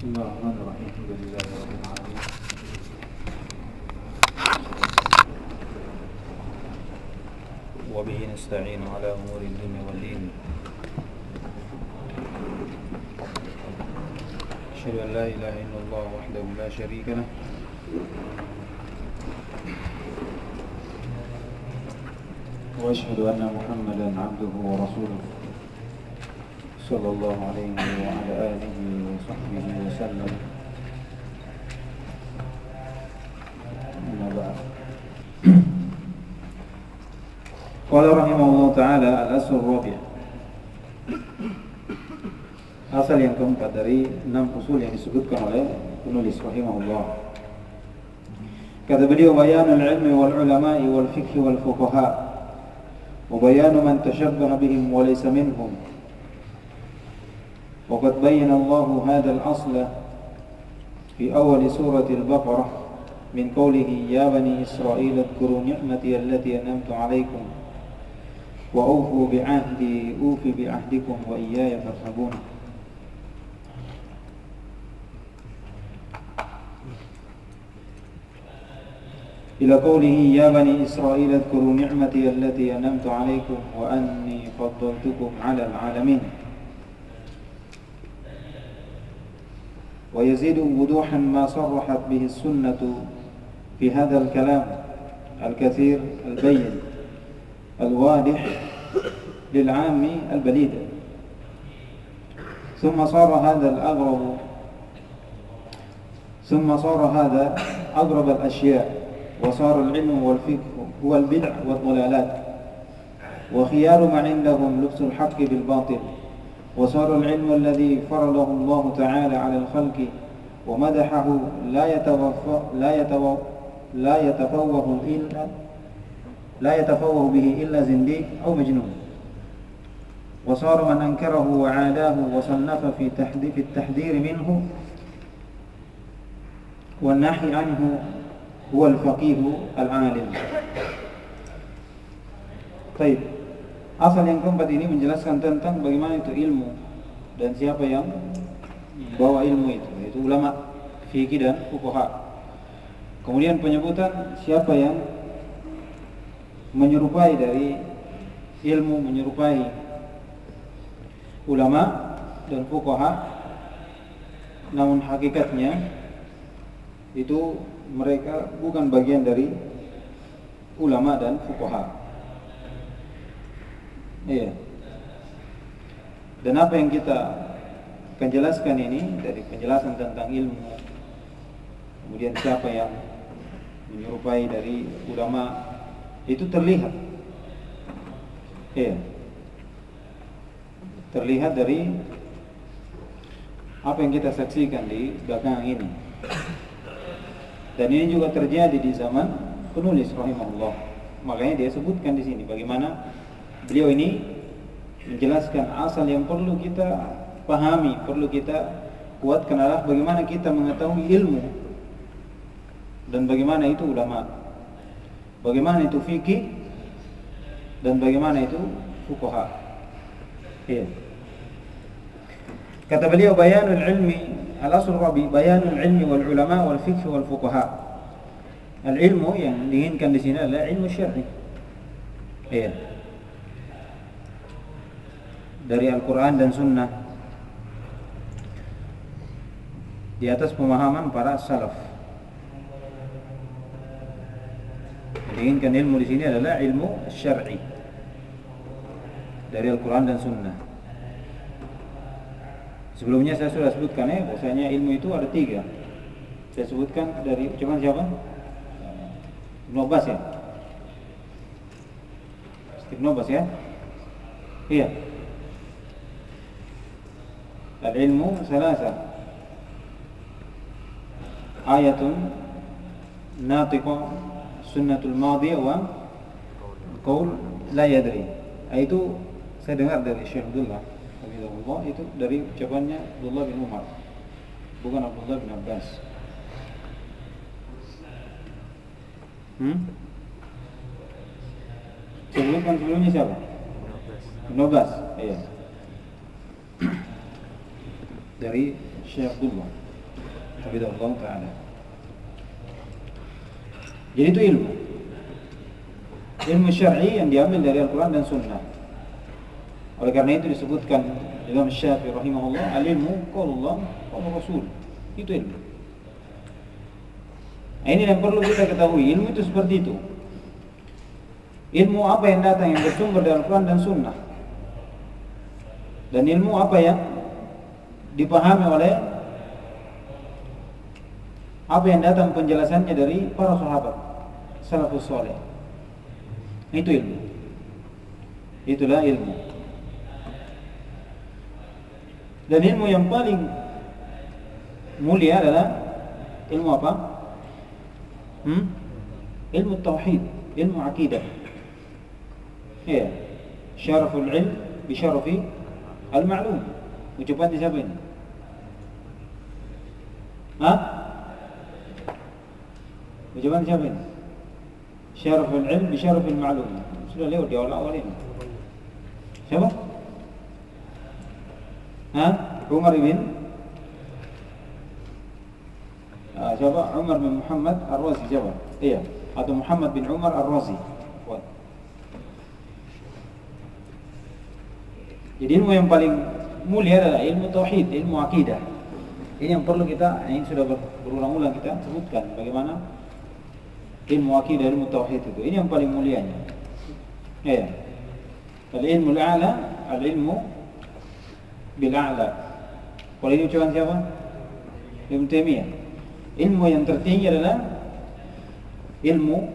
بسم الله الرحمن الرحيم الحمد لله رب العالمين وبه نستعين على أمور الدنيا والدين أشهد أن لا إله إلا الله وحده لا شريك له وأشهد أن محمدا عبده ورسوله صلى الله عليه وعلى آله وصحبه وسلم أما بعد قال رحمه الله تعالى الأصل الرابع asal yang keempat dari 6 usul yang disebutkan oleh penulis rahimahullah. Kata beliau bayanul ilmi wal ulama'i wal fiqh wal fuqaha wa bayanu man tashabbaha bihim wa laysa minhum. وقد بين الله هذا الأصل في أول سورة البقرة من قوله يا بني إسرائيل اذكروا نعمتي التي أنعمت عليكم وأوفوا بعهدي أوف بعهدكم وإياي فارهبون. إلى قوله يا بني إسرائيل اذكروا نعمتي التي أنعمت عليكم وأني فضلتكم على العالمين. ويزيد وضوحا ما صرحت به السنة في هذا الكلام الكثير البين الواضح للعام البليد. ثم صار هذا أغرب الأشياء وصار العلم والفقه هو البدع والضلالات وخيار ما عندهم لبس الحق بالباطل وصار العلم الذي فرضه الله تعالى على الخلق ومدحه لا يتفوه به إلا زنديق أو مجنون. وصار من أنكره وعاداه وصنف في التحذير منه والنهي عنه هو الفقيه العالم. طيب, asal yang keempat ini menjelaskan tentang bagaimana itu ilmu dan siapa yang membawa ilmu itu, yaitu ulama fikih dan fuqaha. Kemudian penyebutan siapa yang menyerupai dari ilmu, menyerupai ulama dan fuqaha, namun hakikatnya itu mereka bukan bagian dari ulama dan fuqaha. Iya. Dan apa yang kita akan jelaskan ini dari penjelasan tentang ilmu, kemudian siapa yang menyerupai dari ulama, itu terlihat. Iya. Terlihat dari apa yang kita saksikan di belakangan ini. Dan ini juga terjadi di zaman penulis rahimahullah. Makanya dia sebutkan di sini bagaimana beliau ini menjelaskan asal yang perlu kita pahami, perlu kita kuatkan adalah bagaimana kita mengetahui ilmu dan bagaimana itu ulama, bagaimana itu fikih dan bagaimana itu fuqaha. Ya. Kata beliau bayanul ilmi al-asl rabi bayanul ilmi wal ulama wal fiqh wal fuqaha. Al-ilmu yang diinginkan di sini adalah ilmu syar'i. Ya. Dari Al-Quran dan Sunnah di atas pemahaman para salaf. Yang diinginkan ilmu di sini adalah ilmu syar'i dari Al-Quran dan Sunnah. Sebelumnya saya sudah sebutkan bahwasanya ilmu itu ada 3. Saya sebutkan dari ucapan siapa? Ibnu Abbas ya. Ibnu Abbas ya. Iya. Al-ilmu salasa ayatun natiqa sunnatul madiyah wa qaul la yadri. Itu saya dengar dari Syekh Abdullah itu dari ucapannya Abdullah bin Umar, bukan Abdullah bin Abbas. Sebelumnya siapa? Ibnu Abbas. Iya. Dari Syekh Abdullah. Hafizahullah taala. Jadi itu ilmu syar'i yang diambil dari Al-Quran dan Sunnah. Oleh karena itu disebutkan Imam Syafi'i rahimahullah, al-ilmu qaulullah wa rasul. Itu ilmu. Nah, ini yang perlu kita ketahui, ilmu itu seperti itu. Ilmu apa yang datang yang bersumber dari Al-Quran dan Sunnah. Dan ilmu apa yang dipahami oleh apa yang datang penjelasannya dari para sahabat salafus saleh. Itu ilmu. Itulah ilmu. Dan ilmu yang paling mulia adalah ilmu apa? Ilmu tauhid, ilmu akidah. Ya. Syaraful ilm bi syarafi al-ma'lum. Ucapan siapa ini? Ucapan siapa ini? Syaraful ilm bi syarafil ma'lum. Sudah lewat di awal-awal ini. Siapa? Umar bin siapa? Umar bin Muhammad Ar-Razi siapa? Iya, atau Muhammad bin Umar Ar-Razi. Jadi ilmu yang paling mulia adalah ilmu tauhid, ilmu akidah. Ini yang perlu kita, ini sudah berulang-ulang kita sebutkan bagaimana ilmu akidah, ilmu tauhid itu. Ini yang paling mulianya. Ya. Al-ilmu al-a'la, al-ilmu bil-a'la. Kalau ini ucapan siapa? Ibnu Taimiyah. Ilmu yang tertinggi adalah ilmu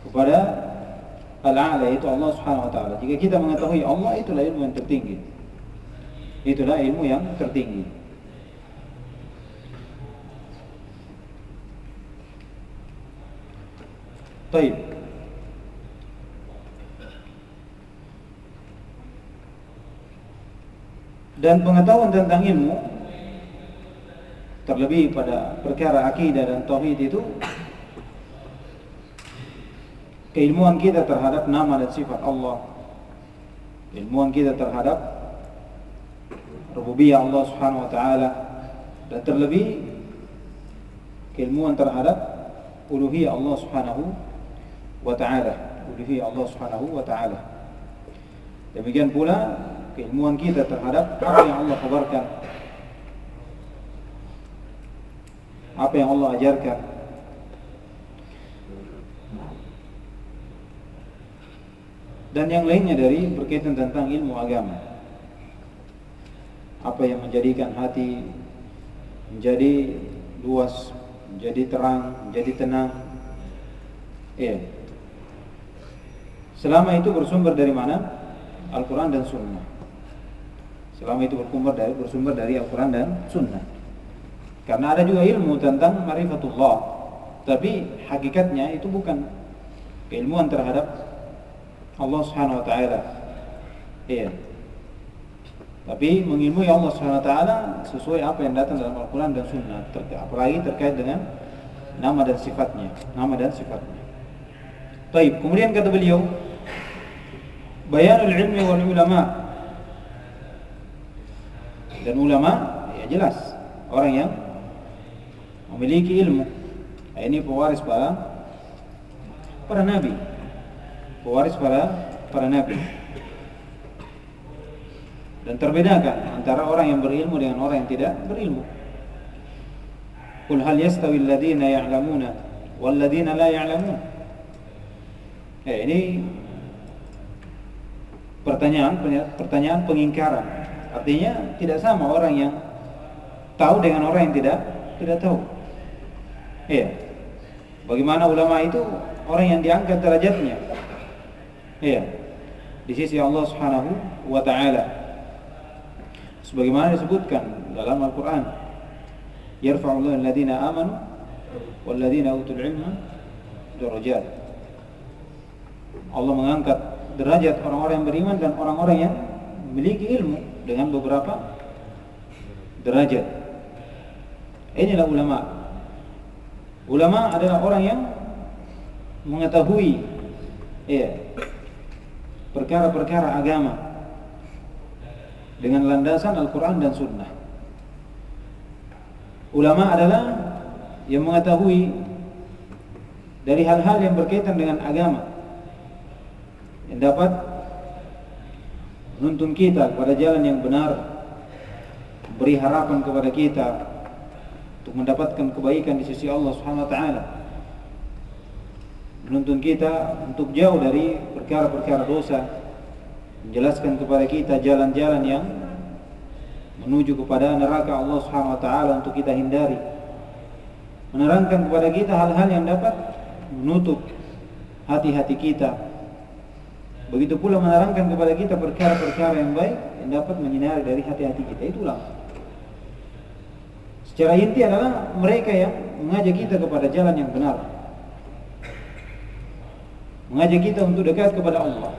kepada al-a'la, itu Allah Subhanahu wa taala. Jika kita mengetahui Allah, itulah ilmu yang tertinggi. Itulah ilmu yang tertinggi. Baik. Dan pengetahuan tentang ilmu, terlebih pada perkara akidah dan tauhid itu, keilmuan kita terhadap nama dan sifat Allah, keilmuan kita terhadap rububiyah Allah Subhanahu wa taala, dan terlebih keilmuan terhadap uluhiyah Allah Subhanahu wa taala, uluhiyah Allah Subhanahu wa taala. Demikian pula keilmuan kita terhadap apa yang Allah kabarkan, apa yang Allah ajarkan. Dan yang lainnya dari berkaitan tentang ilmu agama. Apa yang menjadikan hati menjadi luas, menjadi terang, menjadi tenang. Iya. Selama itu bersumber dari mana? Al-Quran dan Sunnah. Selama itu bersumber dari Al-Quran dan Sunnah. Karena ada juga ilmu tentang ma'rifatullah, tapi hakikatnya itu bukan keilmuan terhadap Allah Subhanahu wa taala. Iya. Tapi mengilmui Allah Subhanahu wa taala sesuai apa yang datang dalam Al-Quran dan Sunnah, apalagi terkait dengan nama dan sifatnya, Baik, kemudian kata beliau, bayanul ilmi wal ulama. Dan ulama, ya jelas, orang yang memiliki ilmu. Nah, ini pewaris para nabi. Pewaris para nabi. Dan terbedakan antara orang yang berilmu dengan orang yang tidak berilmu. Qul hal yastawi alladhina ya'lamuna wal ladhina la ya'lamun. Ini pertanyaan pengingkaran. Artinya tidak sama orang yang tahu dengan orang yang tidak tahu. Iya. Bagaimana ulama itu orang yang diangkat derajatnya? Iya. Di sisi Allah Subhanahu wa taala. Sebagaimana disebutkan dalam Al-Qur'an, yarfa'ullahu alladhina amanu wal ladhina utul ilma darajat. Allah mengangkat derajat orang-orang yang beriman dan orang-orang yang memiliki ilmu dengan beberapa derajat. Inilah ulama. Ulama adalah orang yang mengetahui perkara-perkara agama dengan landasan Al-Quran dan Sunnah. ulama adalah yang mengetahui dari hal-hal yang berkaitan dengan agama, yang dapat menuntun kita kepada jalan yang benar, beri harapan kepada kita untuk mendapatkan kebaikan di sisi Allah Subhanahu wa taala, menuntun kita untuk jauh dari perkara-perkara dosa, menjelaskan kepada kita jalan-jalan yang menuju kepada neraka Allah Subhanahu wa taala untuk kita hindari, menerangkan kepada kita hal-hal yang dapat menutup hati-hati kita. Begitu pula menerangkan kepada kita perkara-perkara yang baik yang dapat menyinari dari hati-hati kita. Itulah secara inti adalah mereka yang mengajak kita kepada jalan yang benar, mengajak kita untuk dekat kepada Allah,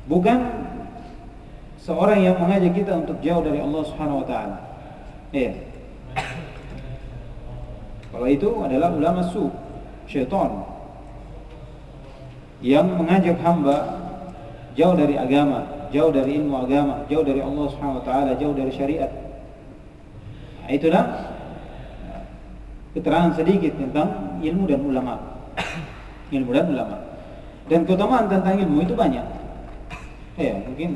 bukan seorang yang mengajak kita untuk jauh dari Allah Subhanahu wa taala. Kalau itu adalah ulama su, syaitan yang mengajak hamba jauh dari agama, jauh dari ilmu agama, jauh dari Allah Subhanahu wa taala, jauh dari syariat. Nah, itulah keterangan sedikit tentang ilmu dan ulama. Ilmu dan ulama. Dan keutamaan tentang ilmu itu banyak. Mungkin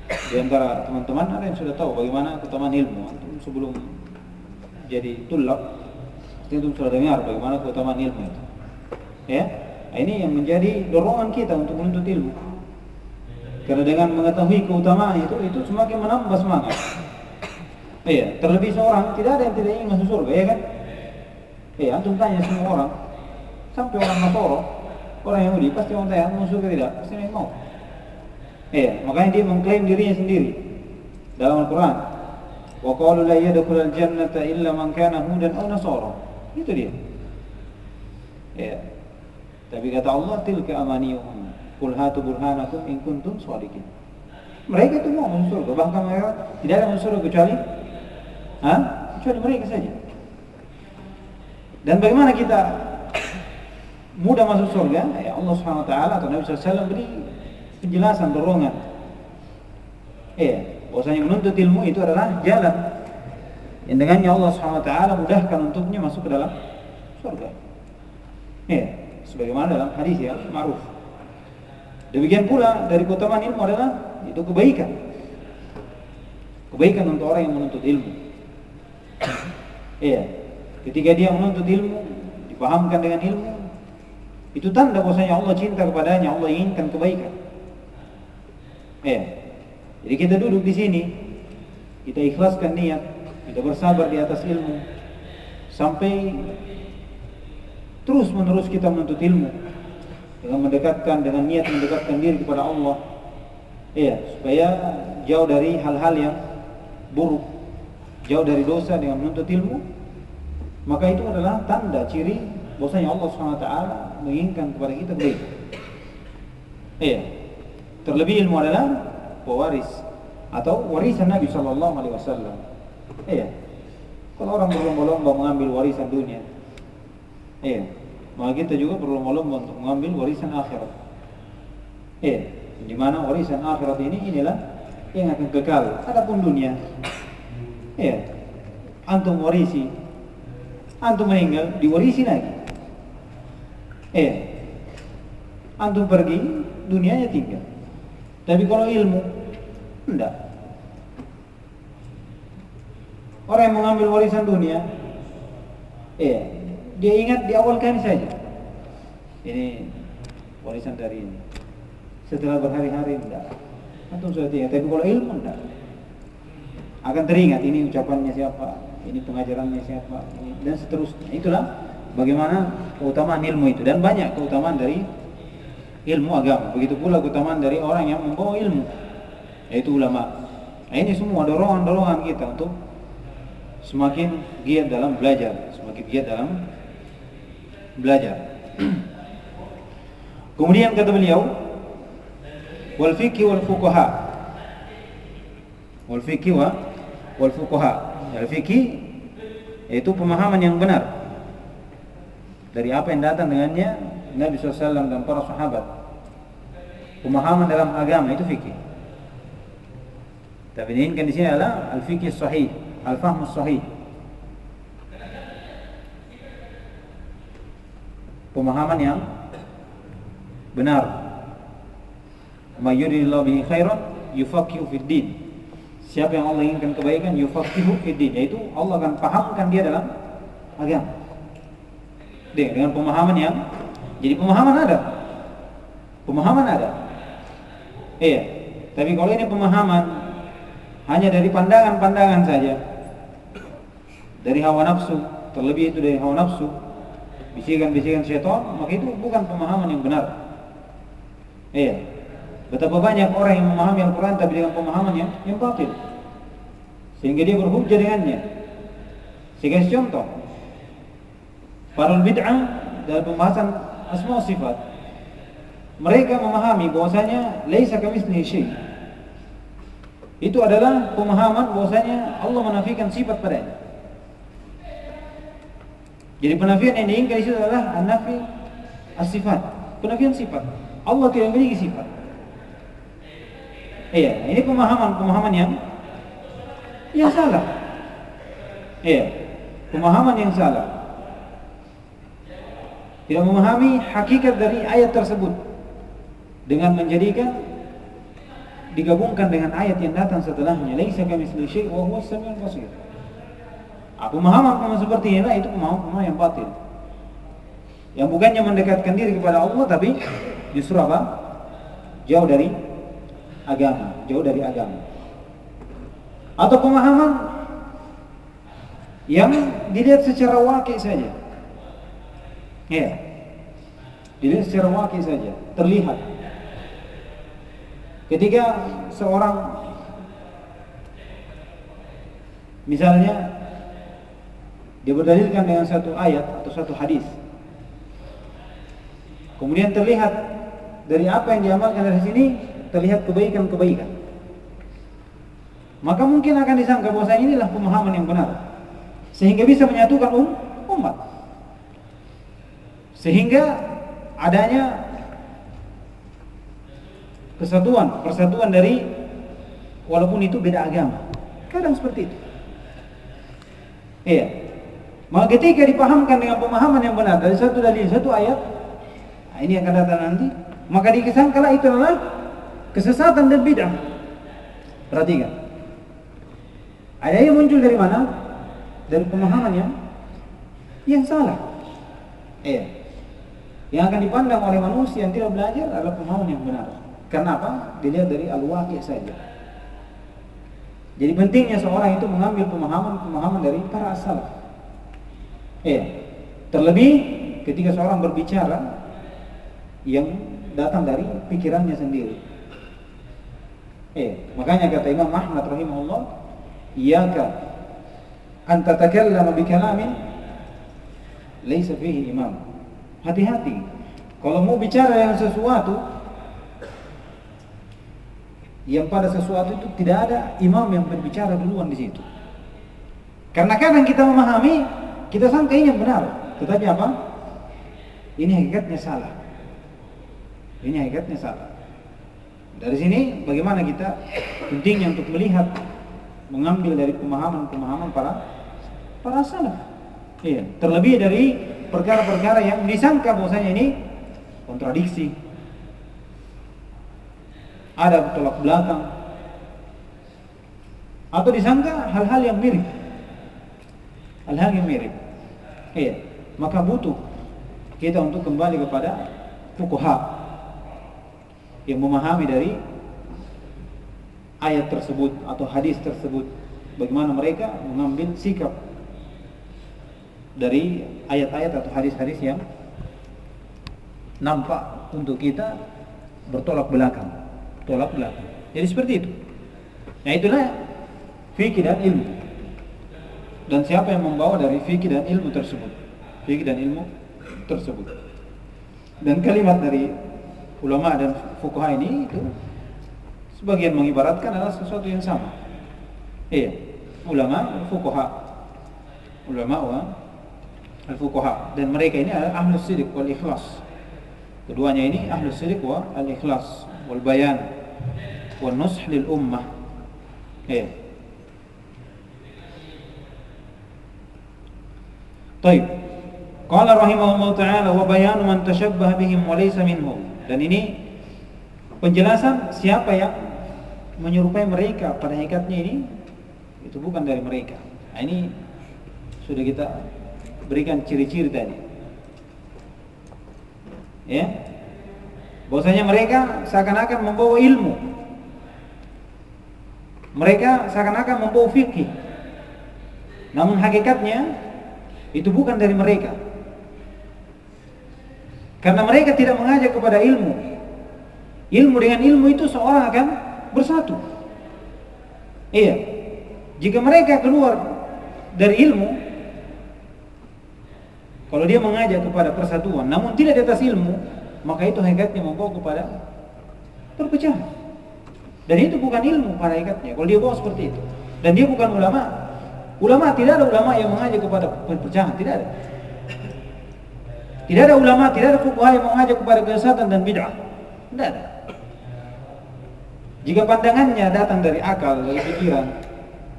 di antara teman-teman ada yang sudah tahu bagaimana keutamaan ilmu. Sebelum jadi tulab, itu sudah dengar bagaimana keutamaan ilmu itu. Nah, ini yang menjadi dorongan kita untuk menuntut ilmu. Karena dengan mengetahui keutamaan itu semakin menambah semangat. Terlebih seorang, tidak ada yang tidak ingin masuk surga, ya kan? Antum tanya semua orang, sampai orang Nasoro, orang Yahudi, pasti orang tanya mau surga tidak? Pasti mereka mau. Makanya dia mengklaim dirinya sendiri dalam Al-Quran. Wa qalu la yadkhulul jannata illa man kana hudan aw nasara. Itu dia. Tapi kata Allah, tilka amaniyuhum, qul hatu burhanakum in kuntum shadiqin. Mereka itu mau masuk surga, bahkan mereka tidak ada masuk surga kecuali mereka saja. Dan bagaimana kita mudah masuk surga? Allah Subhanahu wa taala atau Nabi sallallahu alaihi wasallam beri penjelasan, dorongan. Bahwasanya menuntut ilmu itu adalah jalan yang dengannya Allah Subhanahu wa taala mudahkan untuknya masuk ke dalam surga. Sebagaimana dalam hadis yang ma'ruf. Demikian pula dari keutamaan ilmu adalah itu kebaikan. Kebaikan untuk orang yang menuntut ilmu. Ketika dia menuntut ilmu, dipahamkan dengan ilmu, itu tanda bahwasanya Allah cinta kepadanya, Allah inginkan kebaikan. Jadi kita duduk di sini, kita ikhlaskan niat, kita bersabar di atas ilmu, sampai terus menerus kita menuntut ilmu dengan niat mendekatkan diri kepada Allah, supaya jauh dari hal-hal yang buruk, jauh dari dosa dengan menuntut ilmu. Maka itu adalah tanda ciri bahwasanya Allah SWT menginginkan kepada kita kebaikan. Terlebih ilmu adalah pewaris atau warisan Nabi SAW. Kalau orang berlomba-lomba mengambil warisan dunia, maka kita juga berlomba-lomba untuk mengambil warisan akhirat. Di mana warisan akhirat inilah yang akan kekal. Adapun dunia, antum warisi, antum meninggal diwarisi lagi. Antum pergi, dunianya tinggal. Tapi kalau ilmu, enggak. Orang yang mengambil warisan dunia, dia ingat di awal kali saja. Ini warisan dari ini. Setelah berhari-hari enggak. Antum sudah ingat. Tapi kalau ilmu enggak. Akan teringat ini ucapannya siapa, ini pengajarannya siapa, dan seterusnya. Itulah bagaimana keutamaan ilmu itu, dan banyak keutamaan dari ilmu agama. Begitu pula keutamaan dari orang yang membawa ilmu, yaitu ulama. Nah, ini semua dorongan-dorongan kita untuk semakin giat dalam belajar, semakin giat dalam belajar. Kemudian kata beliau, wal fiqh wal fuqaha. Wal fiqh wal fuqaha. Al-fiqh yaitu pemahaman yang benar dari apa yang datang dengannya Nabi SAW dan para sahabat. Pemahaman dalam agama itu fikih. Tapi diinginkan di sini adalah al-fiqh sahih, al-fahm sahih. Pemahaman yang benar. Ma yuridillahu bihi khairan yufaqihu fid din. Siapa yang Allah inginkan kebaikan, yufaqihu fid din, yaitu Allah akan pahamkan dia dalam agama. Dengan pemahaman yang, jadi pemahaman ada. Pemahaman ada. Iya. Tapi kalau ini pemahaman hanya dari pandangan-pandangan saja, dari hawa nafsu, terlebih itu dari hawa nafsu, bisikan-bisikan syaitan, maka itu bukan pemahaman yang benar. Iya. Betapa banyak orang yang memahami Al-Quran tapi dengan pemahaman yang batil, sehingga dia berhujjah dengannya. Saya kasih contoh. Para bid'ah dalam pembahasan asma sifat, mereka memahami bahwasanya laisa kamitslihi syai'. Itu adalah pemahaman bahwasanya Allah menafikan sifat padanya. Jadi penafian yang diinginkan itu adalah an-nafi as-sifat, penafian sifat. Allah tidak memiliki sifat. Iya, ini pemahaman yang salah. Iya, pemahaman yang salah. Tidak memahami hakikat dari ayat tersebut dengan menjadikan digabungkan dengan ayat yang datang setelahnya, laisa kamitslihi syai' wa huwas samiul basir. Pemahaman seperti inilah itu pemahaman yang batil, yang bukannya mendekatkan diri kepada Allah tapi justru apa? Jauh dari agama, jauh dari agama. Atau pemahaman yang dilihat secara wakil saja. Ya, dilihat secara wakil saja, terlihat. Ketika seorang misalnya dia berdalilkan dengan satu ayat atau satu hadis, kemudian terlihat dari apa yang diamalkan dari sini, terlihat kebaikan-kebaikan, maka mungkin akan disangka bahwa inilah pemahaman yang benar, sehingga bisa menyatukan umat, sehingga adanya persatuan dari walaupun itu beda agama. Kadang seperti itu. Iya. Maka ketika dipahamkan dengan pemahaman yang benar dari satu dalil, satu ayat, nah ini akan datang nanti, maka dikesangkalah itu adalah kesesatan dan bid'ah. Perhatikan. Ada yang muncul dari mana? Dari pemahaman yang salah. Iya. Yang akan dipandang oleh manusia yang tidak belajar adalah pemahaman yang benar. Karena apa? Dilihat dari al-waqi' saja. Jadi pentingnya seorang itu mengambil pemahaman dari para as-salaf. Terlebih ketika seorang berbicara yang datang dari pikirannya sendiri. Makanya kata Imam Ahmad rahimahullah, iyyaka an tatakallama bi kalamin laisa fihi imam. Hati-hati kalau mau bicara yang sesuatu yang pada sesuatu itu tidak ada imam yang berbicara duluan di situ. Karena kadang kita memahami, kita sangka ini yang benar, tetapi apa? Ini hakikatnya salah. Ini hakikatnya salah. Dari sini bagaimana kita pentingnya untuk melihat, mengambil dari pemahaman para salaf. Iya, terlebih dari perkara-perkara yang disangka bahwasanya ini kontradiksi, ada tolak belakang, atau disangka hal-hal yang mirip. Iya, maka butuh kita untuk kembali kepada fuqaha yang memahami dari ayat tersebut atau hadis tersebut, bagaimana mereka mengambil sikap dari ayat-ayat atau hadis-hadis yang nampak untuk kita bertolak belakang. Jadi seperti itu. Nah itulah fikih dan ilmu. Dan siapa yang membawa dari fikih dan ilmu tersebut? Dan kalimat dari ulama dan fuqaha ini itu sebagian mengibaratkan adalah sesuatu yang sama. Ulama al-fuqaha, dan mereka ini adalah ahlus sidq wal ikhlas. Keduanya ini ahlus sidq wal ikhlas wal bayan wal nush lil ummah. Iya. Baik. Qala rahimahullah ta'ala wa bayanu man tashabbaha bihim wa laysa minhum. Dan ini penjelasan siapa yang menyerupai mereka pada hakikatnya ini itu bukan dari mereka. Nah, ini sudah kita berikan ciri-ciri tadi. Ya. Bahwasanya mereka seakan-akan membawa ilmu. Mereka seakan-akan membawa fikih. Namun hakikatnya itu bukan dari mereka. Karena mereka tidak mengajak kepada ilmu. Ilmu dengan ilmu itu seorang akan bersatu. Iya. Jika mereka keluar dari ilmu, kalau dia mengajak kepada persatuan namun tidak di atas ilmu, maka itu hakikatnya membawa kepada perpecahan. Dan itu bukan ilmu pada hakikatnya kalau dia bawa seperti itu. Dan dia bukan ulama. Ulama, tidak ada ulama yang mengajak kepada perpecahan, tidak ada. Tidak ada ulama, tidak ada fuqaha yang mengajak kepada kesesatan dan bid'ah. Tidak ada. Jika pandangannya datang dari akal, dari pikiran,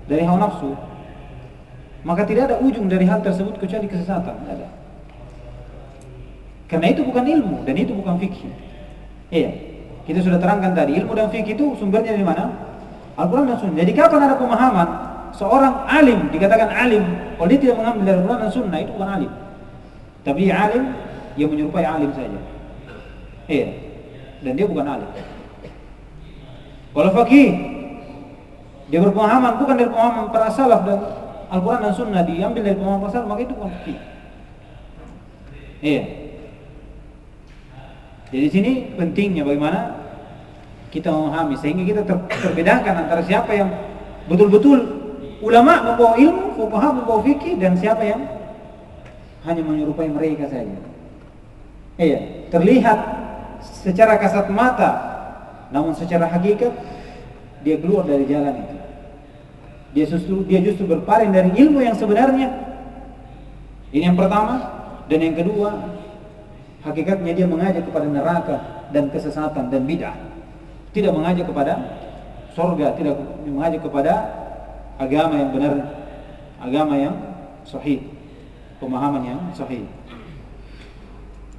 dari hawa nafsu, maka tidak ada ujung dari hal tersebut kecuali kesesatan. Tidak ada. Karena itu bukan ilmu dan itu bukan fikih. Iya. Kita sudah terangkan tadi, ilmu dan fikih itu sumbernya dari mana? Al-Quran dan Sunnah. Jadi kapan ada pemahaman seorang alim dikatakan alim, kalau dia tidak mengambil dari Al-Quran dan Sunnah, itu bukan alim. Tapi dia alim yang menyerupai alim saja. Iya. Dan dia bukan alim. Kalau fakih, dia berpemahaman bukan dari pemahaman para salaf dan Al-Quran dan Sunnah, diambil dari pemahaman para salaf, maka itu bukan fakih. Iya. Jadi di sini pentingnya bagaimana kita memahami sehingga kita terbedakan antara siapa yang betul-betul ulama membawa ilmu, fuqaha membawa fikih, dan siapa yang hanya menyerupai mereka saja. Iya, terlihat secara kasat mata, namun secara hakikat dia keluar dari jalan itu. Dia justru berpaling dari ilmu yang sebenarnya. Ini yang pertama, dan yang kedua, hakikatnya dia mengajak kepada neraka dan kesesatan dan bid'ah. Tidak mengajak kepada surga, tidak mengajak kepada agama yang benar, agama yang sahih, pemahaman yang sahih.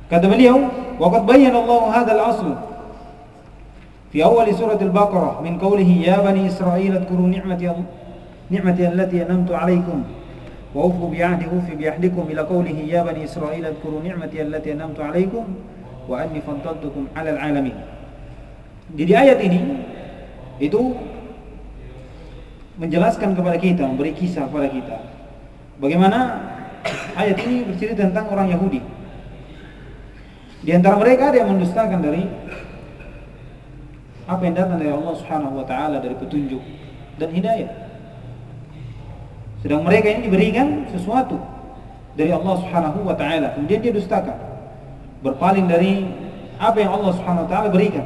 Kata beliau, waqad bayyana Allah hadzal asl fi awal surah Al-Baqarah min qawlihi ya bani Israil adhkuru ni'mati allati an'amtu 'alaikum wa awfu bi 'ahdikum ila qawlihi ya bani Israil adhkuru ni'mati allati an'amtu 'alaikum wa anni faddaltukum 'alal 'alamin. Jadi ayat ini itu menjelaskan kepada kita, memberi kisah kepada kita bagaimana ayat ini bercerita tentang orang Yahudi. Di antara mereka ada yang mendustakan dari apa yang datang dari Allah Subhanahu wa taala, dari petunjuk dan hidayah. Sedang mereka ini diberikan sesuatu dari Allah Subhanahu wa taala, kemudian dia dustakan, berpaling dari apa yang Allah Subhanahu wa taala berikan.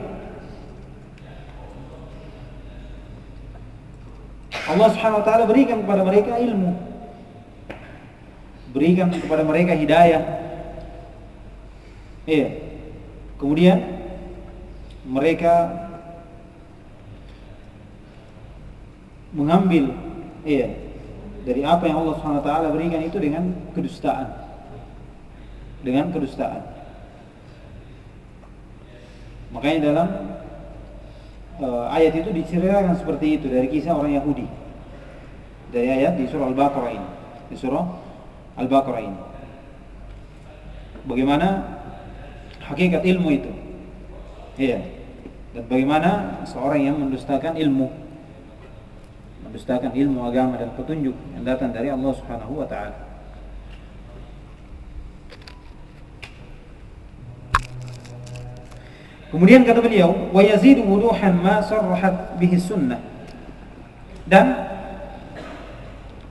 Allah Subhanahu wa taala berikan kepada mereka ilmu, berikan kepada mereka hidayah. Iya. Kemudian mereka mengambil dari apa yang Allah Subhanahu wa taala berikan itu dengan kedustaan. Dengan kedustaan. Makanya dalam ayat itu diceritakan seperti itu dari kisah orang Yahudi. Dari ayat di surah Al-Baqarah ini. Di surah Al-Baqarah ini. Bagaimana hakikat ilmu itu. Iya. Dan bagaimana seorang yang mendustakan ilmu, mendustakan ilmu agama dan petunjuk yang datang dari Allah Subhanahu wa taala. Kemudian kata beliau, wa yazidu wuduhan ma sarrahat bihi sunnah. Dan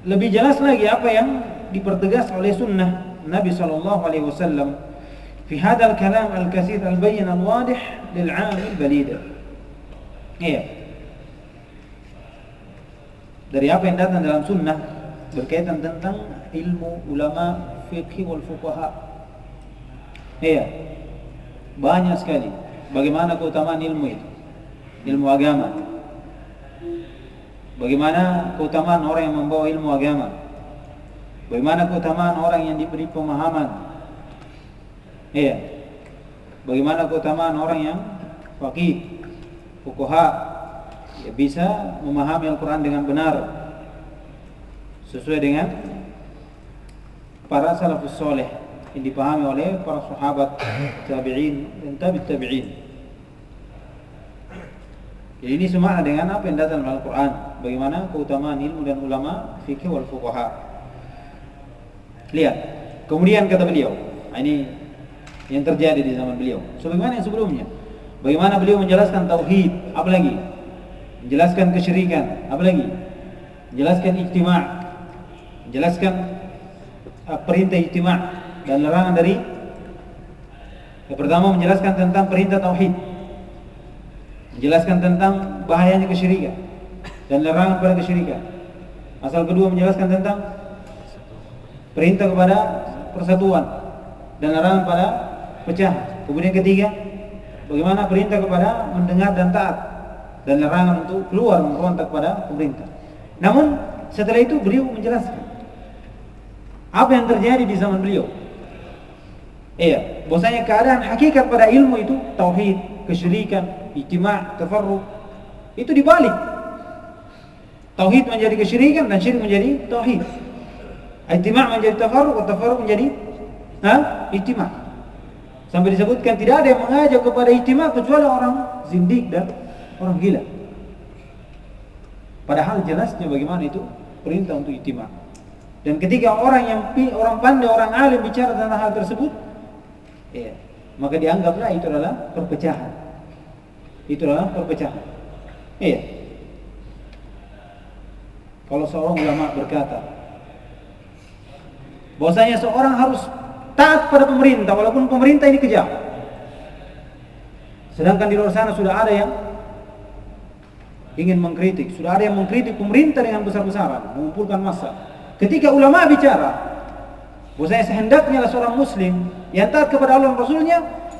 lebih jelas lagi apa yang dipertegas oleh sunnah Nabi sallallahu alaihi wasallam fi hadzal kalam al-katsir al-bayyin al-wadih lil-'am al-balid. Iya. Dari apa yang datang dalam sunnah berkaitan tentang ilmu ulama fikih wal fuqaha. Iya. Banyak sekali bagaimana keutamaan ilmu itu, ilmu agama. Bagaimana keutamaan orang yang membawa ilmu agama? Bagaimana keutamaan orang yang diberi pemahaman? Iya. Bagaimana keutamaan orang yang faqih, fuqaha, ya bisa memahami Al-Quran dengan benar sesuai dengan para salafus soleh yang dipahami oleh para sahabat, tabi'in dan tabi'ut tabi'in. Jadi ini semua dengan apa yang datang dalam Al-Quran. Bagaimana keutamaan ilmu dan ulama fikih wal fuqaha. Lihat. Kemudian kata beliau, ini yang terjadi di zaman beliau. Sebagaimana yang sebelumnya. Bagaimana beliau menjelaskan tauhid, apalagi menjelaskan kesyirikan, apalagi menjelaskan ijtima', menjelaskan perintah ijtima' dan larangan dari. Yang pertama menjelaskan tentang perintah tauhid, menjelaskan tentang bahayanya kesyirikan dan larangan pada kesyirikan. Asal kedua menjelaskan tentang perintah kepada persatuan dan larangan pada pecah. Kemudian ketiga, bagaimana perintah kepada mendengar dan taat dan larangan untuk keluar memberontak pada pemerintah. Namun setelah itu beliau menjelaskan apa yang terjadi di zaman beliau. Iya, bahwasanya keadaan hakikat pada ilmu itu tauhid, kesyirikan, ijtima', tafarruq itu dibalik. Tauhid menjadi kesyirikan dan syirik menjadi tauhid. Ijtima' menjadi tafarruq, tafarruq menjadi ijtima'. Sampai disebutkan tidak ada yang mengajak kepada ijtima' kecuali orang zindik dan orang gila. Padahal jelasnya bagaimana itu perintah untuk ijtima'. Dan ketika orang pandai, orang alim bicara tentang hal tersebut, ya, maka dianggaplah itu adalah perpecahan. Itu adalah perpecahan. Iya. Kalau seorang ulama berkata bahwasanya seorang harus taat pada pemerintah walaupun pemerintah ini kejam. Sedangkan di luar sana sudah ada yang ingin mengkritik, sudah ada yang mengkritik pemerintah dengan besar-besaran, mengumpulkan massa. Ketika ulama bicara bahwasanya sehendaknya seorang muslim yang taat kepada Allah dan Rasulnya,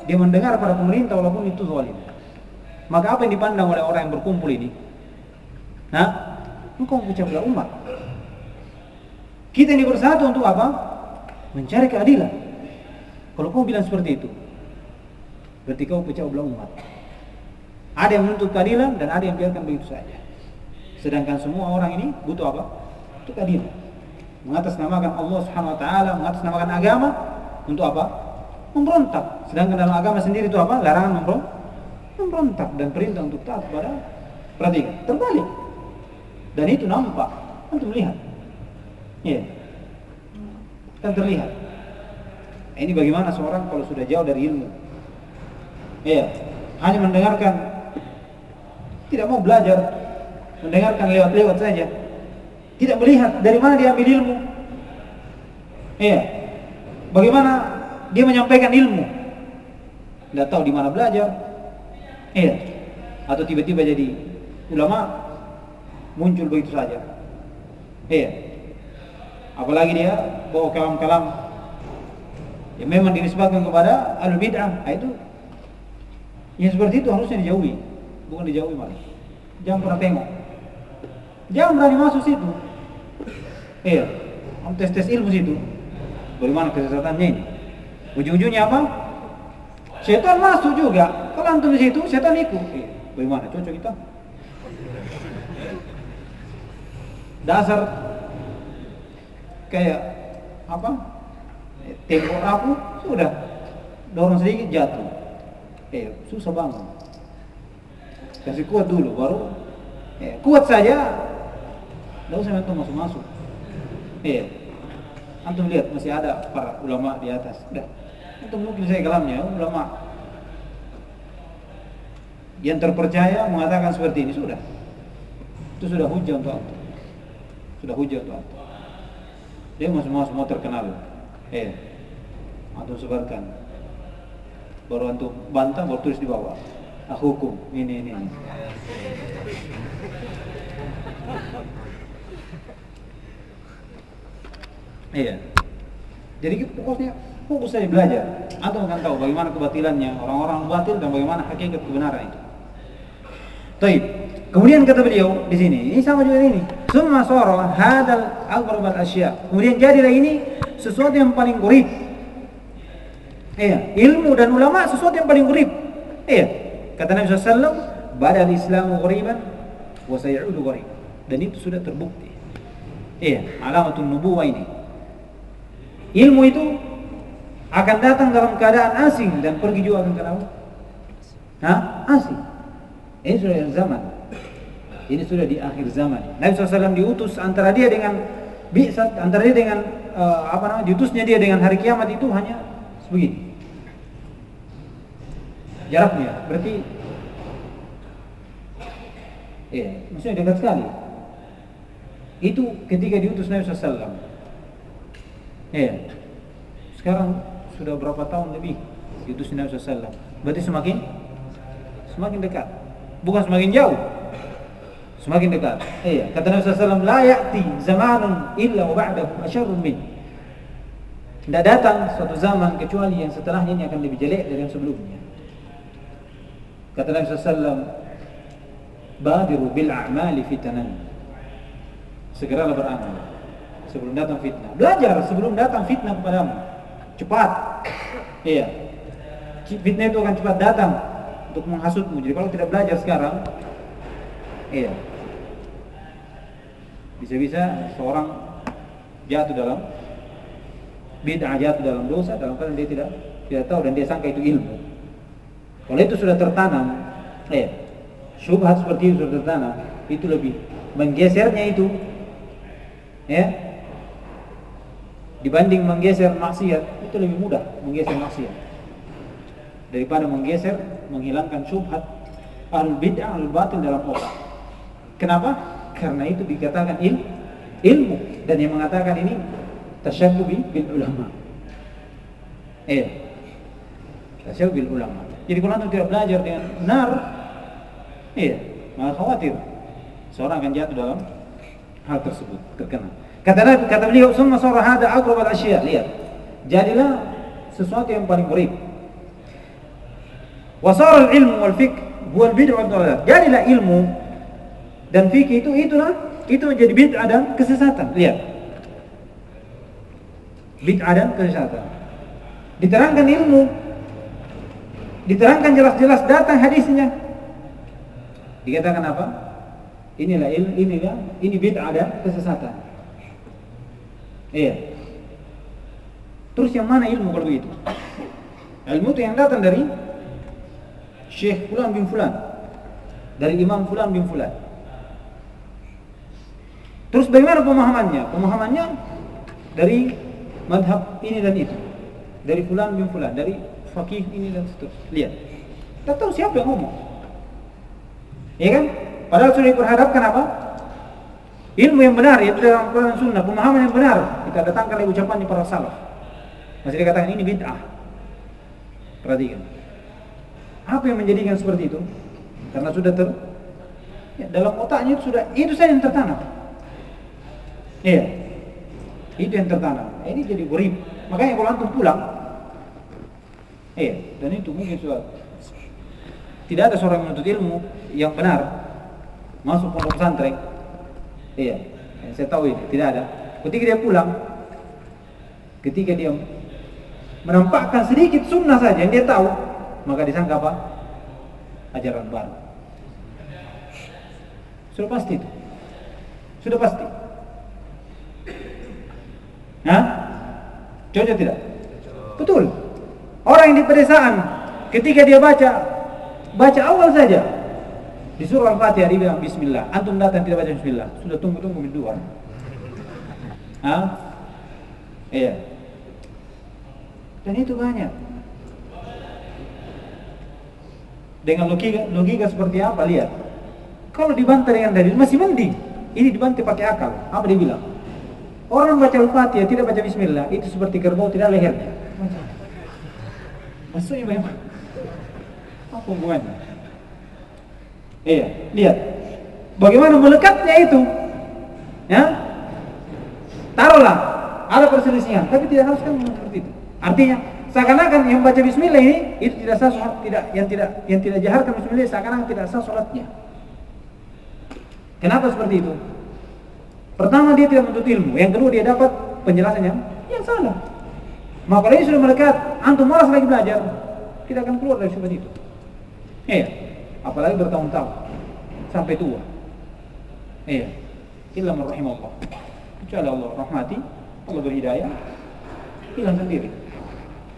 dia mendengar pada pemerintah walaupun itu zalim. Maka apa yang dipandang oleh orang yang berkumpul ini? Engkau memecah belah umat. Kita ini bersatu untuk apa? Mencari keadilan. Kalau kau bilang seperti itu, berarti kau pecah belah umat. Ada yang menuntut keadilan dan ada yang biarkan begitu saja. Sedangkan semua orang ini butuh apa? Untuk keadilan. Mengatasnamakan Allah Subhanahu wa taala, mengatasnamakan agama untuk apa? Memberontak. Sedangkan dalam agama sendiri itu apa? Larangan memberontak dan perintah untuk taat kepada peradilan. Terbalik. Dan itu nampak, antum lihat. Iya. Kan terlihat. Ini bagaimana seorang kalau sudah jauh dari ilmu. Iya. Hanya mendengarkan, tidak mau belajar, mendengarkan lewat-lewat saja. Tidak melihat dari mana dia ambil ilmu. Iya. Bagaimana dia menyampaikan ilmu. Tidak tahu di mana belajar. Iya. Atau tiba-tiba jadi ulama muncul begitu saja. Iya. Apalagi dia bawa kalam-kalam yang memang dinisbatkan kepada al-bid'ah. Itu yang seperti itu harusnya dijauhi, bukan dijauhi malah. Jangan pernah tengok. Jangan berani masuk situ. Iya, tes ilmu situ. Bagaimana kesesatannya ini? Ujung-ujungnya apa? Setan masuk juga. Kalau antum di situ, setan ikut. Iya. Bagaimana? Cocok kita? Dasar kayak apa? Tembok rapuh sudah dorong sedikit jatuh. Susah bangun. Kasih kuat dulu baru. Kuat saja. Tidak usah antum masuk-masuk. Antum lihat masih ada para ulama di atas. Sudah. Antum mungkin saya kalamnya ulama yang terpercaya mengatakan seperti ini sudah. Itu sudah hujah untuk antum. Sudah hujah untuk antum. Dia masuk-masuk mau terkenal. Antum sebarkan. Baru antum bantah, baru tulis di bawah. Hukum ini. Iya. Jadi pokoknya fokus saja belajar. Antum akan tahu bagaimana kebatilannya orang-orang batil dan bagaimana hakikat kebenaran itu. Baik. Kemudian kata beliau di sini, ini sama juga ini. Summa sara hadzal aghrab al-asya. Kemudian jadilah ini sesuatu yang paling gharib. Iya, ilmu dan ulama sesuatu yang paling gharib. Iya. Kata Nabi SAW, "Bada al-Islamu ghariban wa sayaudu gharib." Dan itu sudah terbukti. Iya, alamatun nubuwah ini. Ilmu itu akan datang dalam keadaan asing dan pergi juga akan kenapa? Asing. Ini sudah yang zaman. Ini sudah di akhir zaman. Nabi SAW diutus antara dia dengan bi'sat, antara dia dengan diutusnya dia dengan hari kiamat itu hanya sebegini. Jaraknya berarti maksudnya dekat sekali. Itu ketika diutus Nabi SAW. Sekarang sudah berapa tahun lebih diutus Nabi SAW. Berarti semakin dekat. Bukan semakin jauh. Semakin dekat. Kata Nabi SAW, la ya'ti zamanun illa wa ba'dahu asyarrun min. Tidak datang suatu zaman kecuali yang setelahnya ini akan lebih jelek dari yang sebelumnya. Kata Nabi SAW, badiru bil a'mali fitanan. Segeralah beramal sebelum datang fitnah. Belajar sebelum datang fitnah kepadamu. Cepat. Fitnah itu akan cepat datang untuk menghasutmu. Jadi kalau tidak belajar sekarang, bisa-bisa seorang jatuh dalam bid'ah, jatuh dalam dosa dalam keadaan dia tidak tahu dan dia sangka itu ilmu. Kalau itu sudah tertanam, syubhat seperti itu sudah tertanam, itu lebih menggesernya itu, dibanding menggeser maksiat, itu lebih mudah menggeser maksiat daripada menghilangkan syubhat al-bid'ah al-batil dalam otak. Kenapa? Karena itu dikatakan ilmu, dan yang mengatakan ini tasyabbuh bil ulama. Tasyabbuh bil ulama. Jadi kalau antum tidak belajar dengan benar, maka khawatir seorang akan jatuh dalam hal tersebut, terkena. Kata beliau, "Summa sara hada aqrab al-asya." Lihat. Jadilah sesuatu yang paling gharib. Wa sara al-ilmu wal fiqh huwa al-bid'ah wad dalalah. Jadilah ilmu dan fikih itu menjadi bid'ah dan kesesatan. Lihat. Bid'ah dan kesesatan. Diterangkan ilmu, diterangkan jelas-jelas datang hadisnya. Dikatakan apa? Ini bid'ah dan kesesatan. Terus yang mana ilmu kalau begitu? Ilmu itu yang datang dari Syekh Fulan bin Fulan, dari Imam Fulan bin Fulan. Terus bagaimana pemahamannya? Pemahamannya dari madhab ini dan itu, dari Fulan bin Fulan, dari fakih ini dan seterusnya. Lihat, kita tahu siapa yang ngomong, kan? Padahal sudah diperhadapkan apa? Ilmu yang benar, yaitu dalam Quran dan Sunnah, pemahaman yang benar. Kita datangkan dari ucapannya para salaf. Masih dikatakan ini bid'ah. Perhatikan. Apa yang menjadikan seperti itu? Karena sudah dalam otaknya itu saja yang tertanam. Itu yang tertanam. Ini jadi gharib. Makanya kalau antum pulang, dan itu mungkin sudah tidak ada seorang menuntut ilmu yang benar masuk pondok pesantren. Saya tahu ini tidak ada. Ketika dia pulang, ketika dia menampakkan sedikit sunnah saja yang dia tahu, maka disangka apa? Ajaran baru. Sudah pasti itu. Sudah pasti. Cocok tidak? Betul. Orang yang di pedesaan, ketika dia baca awal saja di surah Al-Fatihah dia bilang bismillah. Antum datang tidak baca bismillah, sudah tunggu berdua. Dan itu banyak. Dengan logika seperti apa? Lihat. Kalau dibantah dengan dalil masih mending. Ini dibantah pakai akal. Apa dia bilang? Orang baca Al-Fatihah tidak baca bismillah, itu seperti kerbau tidak lehernya. Maksudnya bagaimana? Apa hubungannya? Lihat. Bagaimana melekatnya itu? Taruhlah ada perselisihan, tapi tidak harus kan seperti itu. Artinya seakan-akan yang baca bismillah ini itu tidak sah, yang tidak jaharkan bismillah seakan-akan tidak sah salatnya. Kenapa seperti itu? Pertama, dia tidak menuntut ilmu. Yang kedua, dia dapat penjelasan yang salah. Maka kalau ini sudah melekat, antum malas lagi belajar, tidak akan keluar dari syubhat itu. Iya. Apalagi bertahun-tahun sampai tua. Iya. Illa man rahimahullah. Kecuali Allah rahmati, Allah berhidayah, hilang sendiri.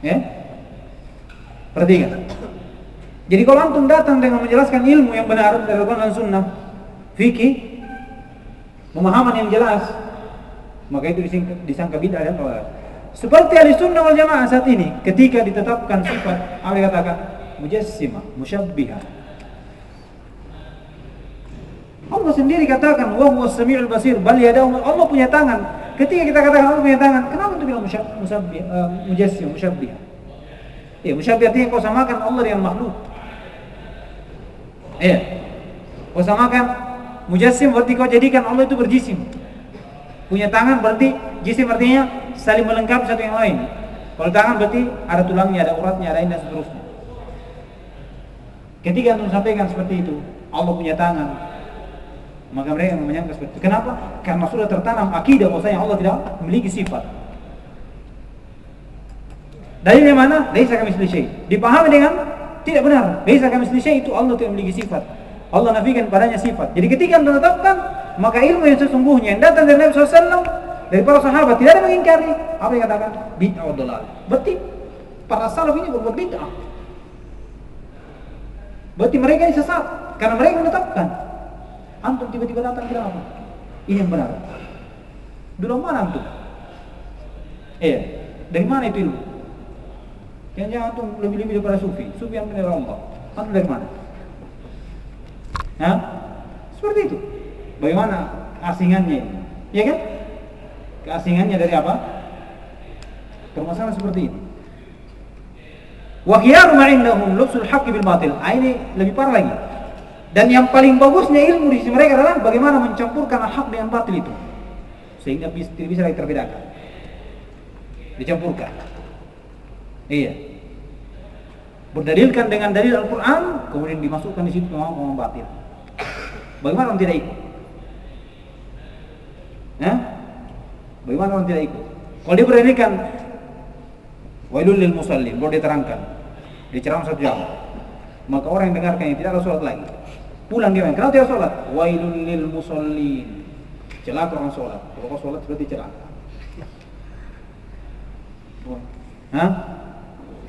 Ya. Perhatikan. Jadi kalau antum datang dengan menjelaskan ilmu yang benar dari Al-Quran dan Sunnah, fikih, pemahaman yang jelas, maka itu disangka bid'ah dan dalal. Seperti ahli sunnah wal jamaah saat ini, ketika ditetapkan sifat, apa dikatakan? Mujassimah, musyabbihah. Allah sendiri katakan, wa huwas samiul basir, bal yadahu, Allah punya tangan. Ketika kita katakan Allah punya tangan, kenapa itu bilang mujassim, musyabbihah? Ya, musyabbihah artinya kau samakan Allah dengan makhluk. Iya. Kau samakan mujassim berarti kau jadikan Allah itu berjisim. Punya tangan berarti jisim artinya saling melengkapi satu yang lain. Kalau tangan berarti ada tulangnya, ada uratnya, ada ini dan seterusnya. Ketika antum sampaikan seperti itu, Allah punya tangan, maka mereka menyangka seperti itu. Kenapa? Karena sudah tertanam akidah bahwasanya Allah tidak memiliki sifat. Dalilnya mana? Laisa kamitslihi syai'. Dipahami dengan tidak benar. Laisa kamitslihi syai' itu Allah tidak memiliki sifat. Allah nafikan padanya sifat. Jadi ketika anda tetapkan, maka ilmu yang sesungguhnya yang datang dari Nabi SAW, dari para sahabat, tidak ada mengingkari. Apa yang katakan? Bid'ah wa dhalal. Berarti para salaf ini berbuat bid'ah. Berarti mereka ini sesat karena mereka menetapkan. Antum tiba-tiba datang bilang apa? Ini yang benar. Dulu mana antum? Dari mana itu ilmu? Jangan antum lebih-lebih daripada sufi. Sufi yang benar Allah. Antum dari mana? Nah, seperti itu. Bagaimana asingannya ini? Ya kan? Keasingannya dari apa? Permasalahan seperti ini. Wa khiyaru ma indahum lubsul haqqi bil batil. Ini lebih parah lagi. Dan yang paling bagusnya ilmu di sisi mereka adalah bagaimana mencampurkan al-haq dengan batil itu. Sehingga tidak bisa lagi terbedakan. Dicampurkan. Iya. Berdalilkan dengan dalil Al-Quran, kemudian dimasukkan di situ pemahaman batil. Bagaimana orang tidak ikut? Bagaimana orang tidak ikut? Kalau dia berdalilkan wailul lil musallin, baru dia terangkan, dia ceramah 1 jam, maka orang yang dengarkan yang tidak ada sholat lagi, pulang dia main. Kenapa tidak sholat? Wailul lil musallin, celaka orang sholat. Kalau kau sholat berarti celaka.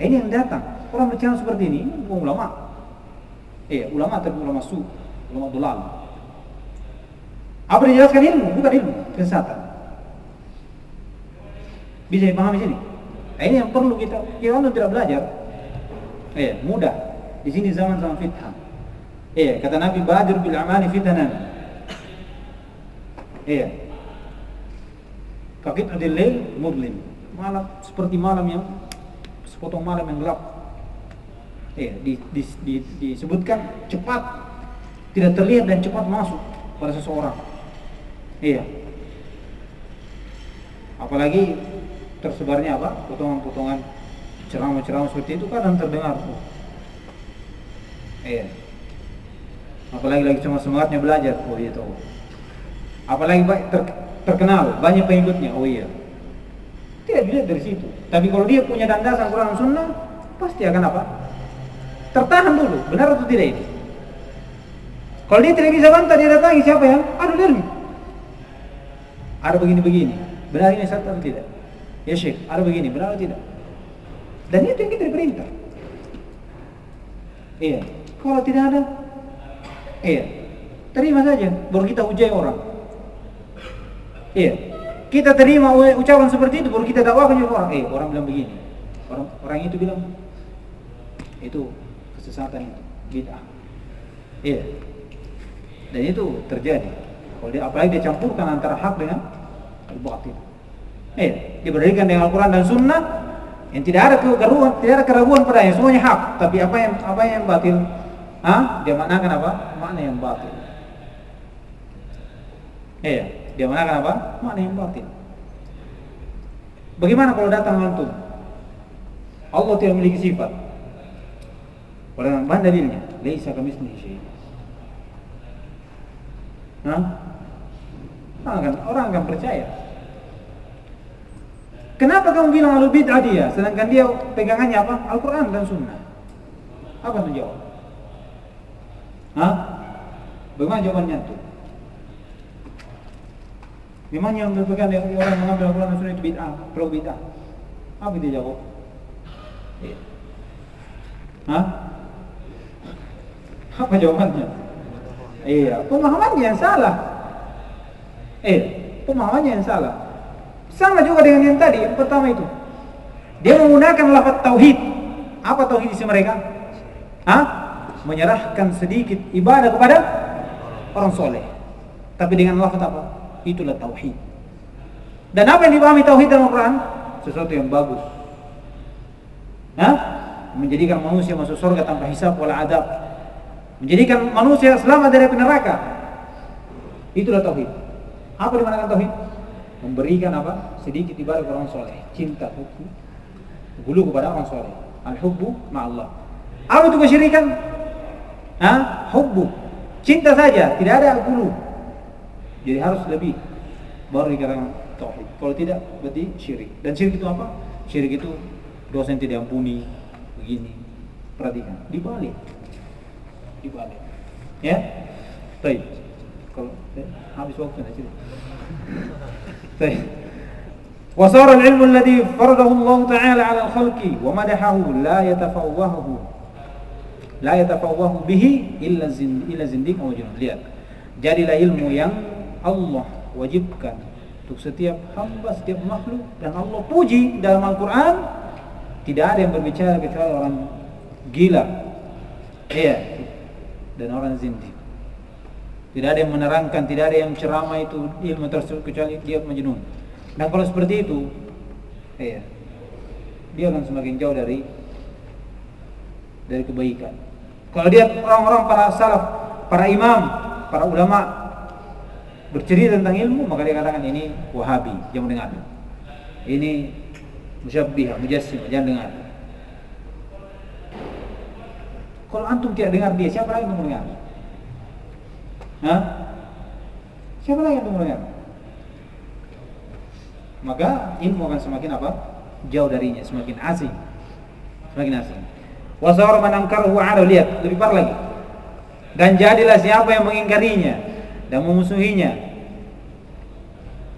Ini yang datang. Orang berceramah seperti ini bukan ulama. Ulama tapi ulama su, ulama dolal. Apa dijelaskan ilmu? Bukan ilmu, kesesatan. Bisa dipahami sini? Ini yang perlu kita tidak belajar. Mudah. Di sini zaman fitnah. Kata Nabi, badir bil amali fitanan. Kakit adil mudlim. Malam seperti malam yang sepotong malam yang gelap. Disebutkan cepat, tidak terlihat dan cepat masuk pada seseorang. Apalagi tersebarnya apa? Potongan-potongan ceramah-ceramah seperti itu kadang terdengar. Apalagi lagi cuma semangatnya belajar. Iya tahu. Apalagi terkenal, banyak pengikutnya. Tidak dilihat dari situ. Tapi kalau dia punya landasan Quran dan Sunnah, pasti akan apa? Tertahan dulu, benar atau tidak ini? Kalau dia tidak bisa bantah, dia datangi siapa yang ada ilmu. Ada begini-begini, benar ini satu atau tidak? Ya Syekh, ada begini, benar atau tidak? Dan itu yang kita diperintah. Kalau tidak ada, terima saja, baru kita hujai orang. Kita terima ucapan seperti itu, baru kita dakwahkan juga orang. Orang bilang begini, orang itu bilang itu kesesatan, itu bid'ah. Dan itu terjadi. Kalau apalagi dia campurkan antara hak dengan al-batil. Diberikan dengan Al-Quran dan Sunnah yang tidak ada keraguan padanya, semuanya hak. Tapi apa yang batil? Dia maknakan apa? Makna yang batil. Dia mengatakan apa? Makna yang batin. Bagaimana kalau datang antum? Allah tidak memiliki sifat. Mana dalilnya? Laisa kamitslihi syai'. Hah? Orang akan percaya. Kenapa kamu bilang ahlul bid'ah dia, sedangkan dia pegangannya apa? Al-Quran dan Sunnah. Apa tuh jawab? Hah? Bagaimana jawabannya tuh? Memang yang berpegang orang mengambil Al-Quran dan Sunnah itu bid'ah, pro bid'ah. Apa dia jawab? Iya. Hah? Apa jawabannya? Iya, pemahamannya yang salah. Pemahamannya yang salah. Sama juga dengan yang tadi, yang pertama itu. Dia menggunakan lafaz tauhid. Apa tauhid isi mereka? Hah? Menyerahkan sedikit ibadah kepada orang soleh. Tapi dengan lafaz apa? Itulah tauhid. Dan apa yang dipahami tauhid dalam Al-Quran? Sesuatu yang bagus. Hah? Menjadikan manusia masuk surga tanpa hisab wala adab. Menjadikan manusia selamat dari api neraka. Itulah tauhid. Apa dimanakan tauhid? Memberikan apa? Sedikit ibadah kepada orang soleh. Cinta, hubbu, gulu kepada orang soleh. Al-hubbu ma'allah. Apa itu kesyirikan? Hubbu, cinta saja, tidak ada gulu. Jadi harus lebih baru dikatakan tauhid. Kalau tidak berarti syirik. Dan syirik itu apa? Syirik itu dosa yang tidak ampuni. Begini, perhatikan. Dibalik. Ya, baik. Kalau habis waktu nanti. Baik. وصار العلم الذي فرضه الله تعالى على الخلق ومدحه لا يتفوه به إلا زنديق أو جنون. Lihat, jadilah ilmu yang Allah wajibkan untuk setiap hamba, setiap makhluk, dan Allah puji dalam Al-Quran. Tidak ada yang berbicara kecuali orang gila, dan orang zindik. Tidak ada yang menerangkan, tidak ada yang ceramah itu ilmu tersebut kecuali dia majnun. Dan kalau seperti itu, dia akan semakin jauh dari kebaikan. Kalau dia orang-orang para salaf, para imam, para ulama bercerita tentang ilmu, maka dia katakan ini Wahabi, jangan dengar. Ini Musyabbihah, Mujassimah, jangan dengar. Kalau antum tidak dengar dia, siapa lagi yang mendengar? Siapa lagi yang mendengar? Maka ilmu akan semakin apa? Jauh darinya, semakin asing. Wasawar manangkaruhu ala, lihat lebih parah lagi. Dan jadilah siapa yang mengingkarinya dan memusuhinya.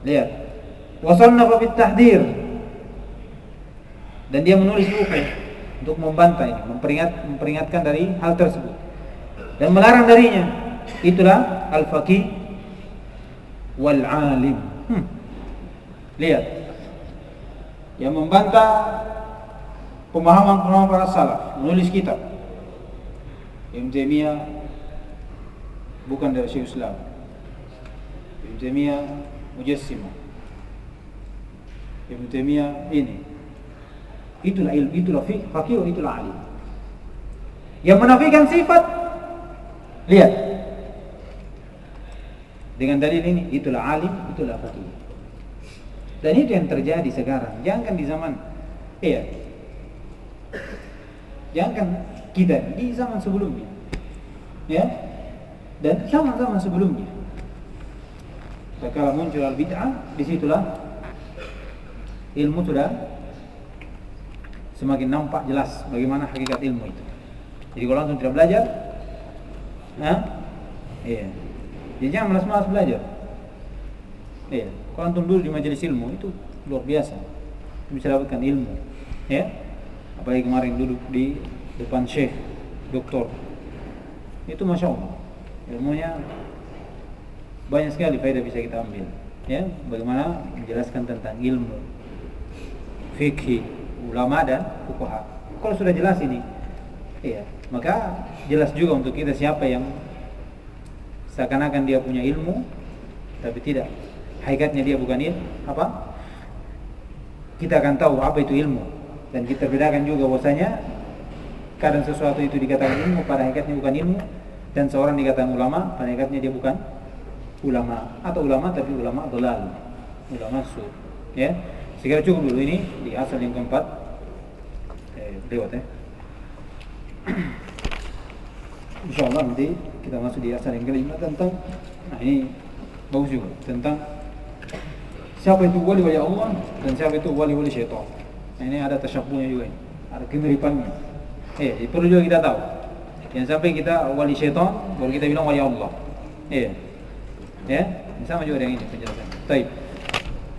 Lihat. Wasannafa fit tahdir. Dan dia menulis buku untuk membantah ini, memperingatkan dari hal tersebut dan melarang darinya. Itulah al-faqih wal alim. Lihat, yang membantah pemahaman para salaf, menulis kitab. Ibn Taimiyah bukan dari Syekh Islam. Ibn Taimiyah Mujassimah. Ibn Taimiyah ini. Itulah ilmu, itulah faqih, itulah alim. Yang menafikan sifat, lihat. Dengan dalil ini, itulah alim, itulah faqih. Dan itu yang terjadi sekarang. Jangan di zaman, jangan kita di zaman sebelumnya, dan zaman sebelumnya. Kalau muncul al-bid'ah, disitulah ilmu sudah semakin nampak jelas bagaimana hakikat ilmu itu. Jadi kalau antum tidak belajar, jadi jangan malas-malas belajar. Kalau antum dulu di majelis ilmu itu luar biasa, bisa dapatkan ilmu, apalagi kemarin duduk di depan syekh, doktor, itu masya Allah, ilmunya banyak sekali faedah bisa kita ambil, bagaimana menjelaskan tentang ilmu, fikih, ulama dan fuqaha. Kalau sudah jelas ini, maka jelas juga untuk kita siapa yang seakan-akan dia punya ilmu, tapi tidak. Hakikatnya dia bukan ilmu, kita akan tahu apa itu ilmu, dan kita bedakan juga bahwasanya kadang sesuatu itu dikatakan ilmu pada hakikatnya bukan ilmu, dan seorang dikatakan ulama pada hakikatnya dia bukan ulama, atau ulama tapi ulama dhalal, ulama su. Sekira cukup dulu ini di asal yang keempat. Lewat Insyaallah nanti kita masuk di asal yang kelima tentang, nah ini bagus juga, tentang siapa itu wali Allah dan siapa itu wali syaitan. Nah, ini ada tasyabuhnya juga ini, ada kemiripannya. Perlu juga kita tahu. Jangan sampai kita wali syaitan baru kita bilang wali Allah. Ya, sama juga dengan ini penjelasan. Baik.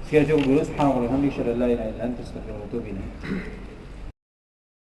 Sekian cukup dulu. Subhanallah walhamdulillah, la ilaha illa anta, astaghfiruka wa atubu ilaik.